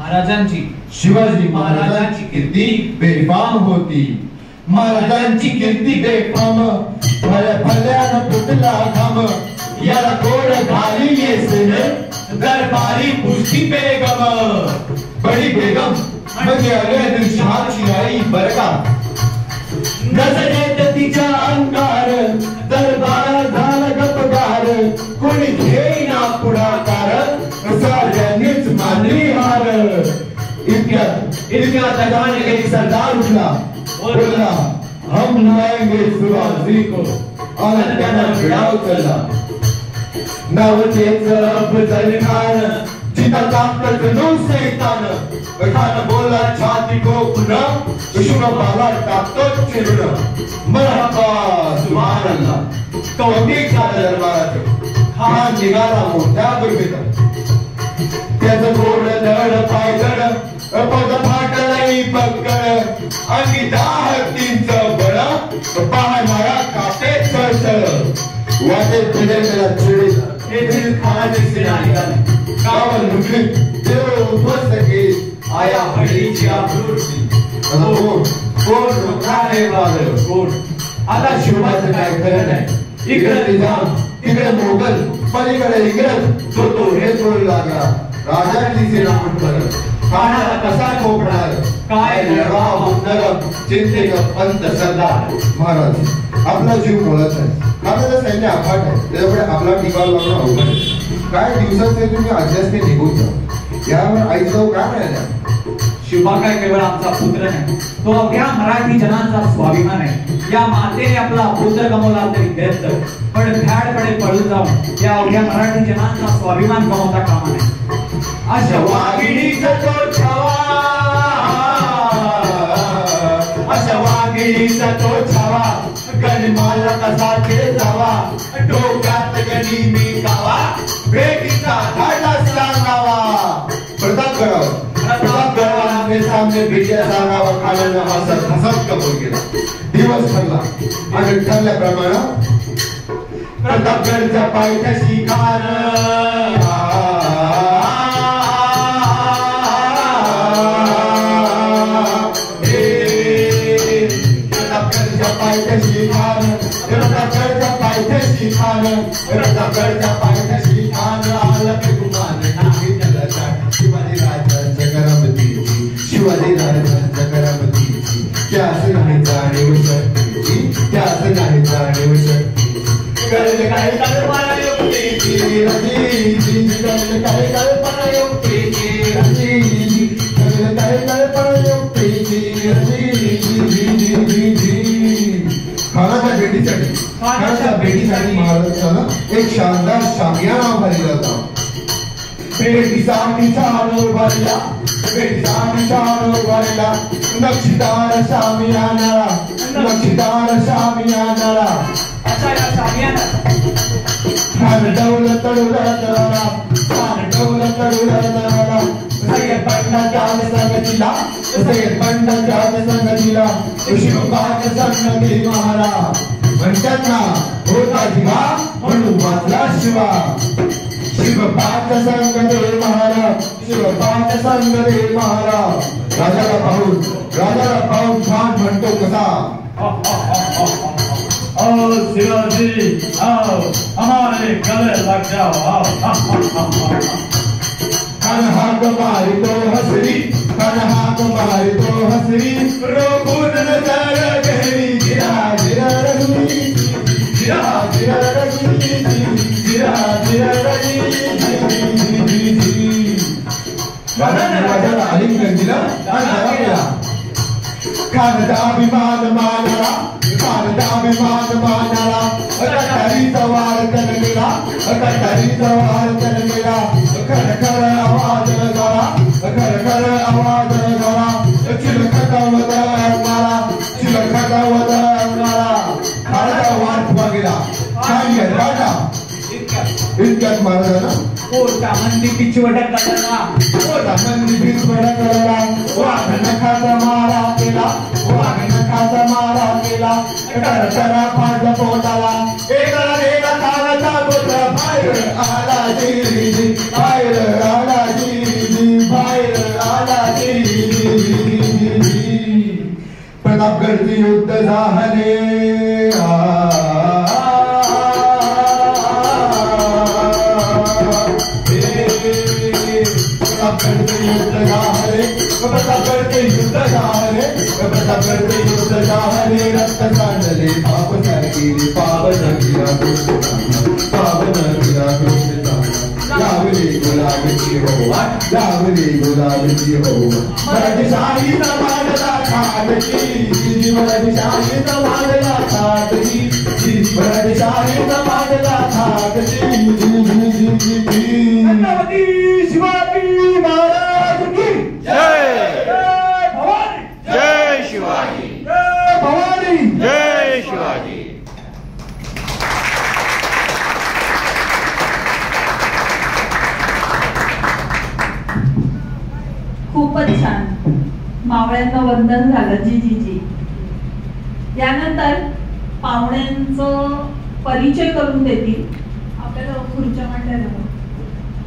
महाराजांची शिवाजी महाराजांची कीर्ती बेफाम होती. महाराजांची कीर्ती बेफाम भल्यानं फुटला घाम. याला गोड घाली येसेन दरबारी पुष्टी बेगम. बडी बेगम म्हणजे अगदी शहाची आई बरं का. नजरेत तिच्या अंगार दरबार झाला गपगार. कोणी घेईना पुढाकार साऱ्यांनीच मानली हार. इतक्यात अचानक एक सरदार उठला बोलला हम लाएंगे शिवाजी को. और त्यांना भिडाव चढला. नावतेच अफजल खान जिता ताकत नो सैतान. खान बोला छाती को पुन्हा दुश्मनाला टाकतो चिरून. मरहबा सुभान अल्लाह कौतिक दरबारात. खान निघाला मोठ्या गुरबीत. त्याचं गोड धड पायदड पद फाटलाई पक्कड. आणि 10 हत्तींचं बळ पाहणारा काटे सळसळ. वाटे पिढ्याला चिडीत येथील खान सेनानी गावात लुटली देव उद्ध्वस्त केली. आया बहिणीची आकृती कोण रोखणारे वादळ कोण. आता शिवाचं काय खरं नाही. इकडे निजाम तिकडे मोगल पलीकडे इंग्रज तो हे बोलू लागला. राजांची सेना म्हणणार कानाला कसा खोपणार. काय लढवा होणार चिंतेक पंत सरदार. महाराज आपला जीव मोलाचा आहे. आपल्याला सैन्य अफाट आहे. त्याच्यामुळे आपला टिकाव लावणं अवघड आहे. काय दिवसाचे तुम्ही अध्यासने निघून जा. यावर आईचा काय मिळाला. शिवा काय केवळ आमचा पुत्र नाही, तो अवघ्या मराठी जनांचा स्वाभिमान आहे. या मातेने आपला पुत्र गमावला तरी व्यर्थ, पण भ्याडपणे पळून जाऊन या अवघ्या मराठी जनांचा स्वाभिमान गमावता कामा नये. अशा वाघिणीचा तो छावा, अशा वाघिणीचा तो छावा, गणमाला कसा जावा, डोक्यात गणी मी गावा, भेटीचा धाडा सांगावा. प्रतापगडावर आमने सामने भेटीला सांगावा. खाण्यानं हसत हसत कबूल केला. दिवस ठरला आणि ठरल्याप्रमाणे प्रतापगडच्या पायथ्याशी खान पायथ्याशी खान, प्रतापगडच्या पायथ्याशी खान, प्रतापगडच्या पायथ्याशी खान. आलं की गुमान नाही त्याला जाण. शिवाजी राजांच्या करामतीची, शिवाजी राजांच्या करामतीची, त्यास नाही जाणीव शक्तीची, त्यास नाही जाणीव शक्तीची. कळलं काय कल्पना युक्तीची रचीची, कळलं काय कल्पना युक्तीची रचीची, कळलं काय कल्पना युक्तीची रचीची. खानाच्या भेटीसाठी महाराजांना एक शानदार शामियाना उभारला होता. भेटीसाठी चालू उभारला, भेटीसाठी चालू उभारला. नक्षीदार शामियाना, नक्षीदार शामियाना. असा या शामियाना खान डौल तडुला, खान डौल तडुला. सय्यद बंडाच्या संगतीला, सय्यद बंडाच्या संगतीला शिवबाच्या संगती महाराज. म्हणतात ना होता जीवा म्हणून वाचला शिवा. शिवबाच्या संगती महाराज, शिवबाच्या संगती महाराज. राजाला पाहून खान म्हणतो कसा. आओ शिवाजी आओ, हमारे गले लग जाओ आओ. खान हाक मारी तो हसरी, खान हाक मारी तो हसरी. रोकून नजर गहरी गिरा गिरा रघुनी, गिरा गिरा रघुनी, गिरा गिरा रघुनी. राजाला आलिंगन दिला आणि जरा केला. खानचा अभिमान मानला, खानचा अभिमान मानला. कटारीचा वार कनलेला, कटारीचा वार कनलेला. खरखर आवाज झाला, खरखर आवाज झाला. चिलखटावत मारा, चिलखटावत मारा. खानाचा वार फुगा गेला. खान राजा इतक्यात महाराजांना पोटा मंदी पिछवटा करला, पोटा मंदी पिछवटा करला. वाघ नखाचा मारा केला, वाघ नखाचा मारा केला. करकरा पाडला पोटाला. एकाला एका खानाचा पुत्र बाहेर आला जी, बाहेर आला जी, बाहेर आला प्रतापगडचे युद्ध झाले प्रतापगडचे युद्ध झाले प्रतापगडचे युद्ध झाले प्रतापगडचे युद्ध झाले रक्त सांडले पाप सारखी पावन लावली गुलाबीची होवा लावली गुलाबीची होवा मराठी शाहीचा मांडला थाटली मराठी शाहीचा मांडला थाटली मराठी शाहीचा मांडला थाटली छत्रपती शिवाजी महाराज की जय भवानी जय शिवाजी भवानी जय शिवाजी. खूपच छान. मावळ्यांना वंदन झालं. जी जी जी. यानंतर पाहुण्यांचं परिचय करून देतील. आपल्याला खुर्च्या मांडल्या जातात.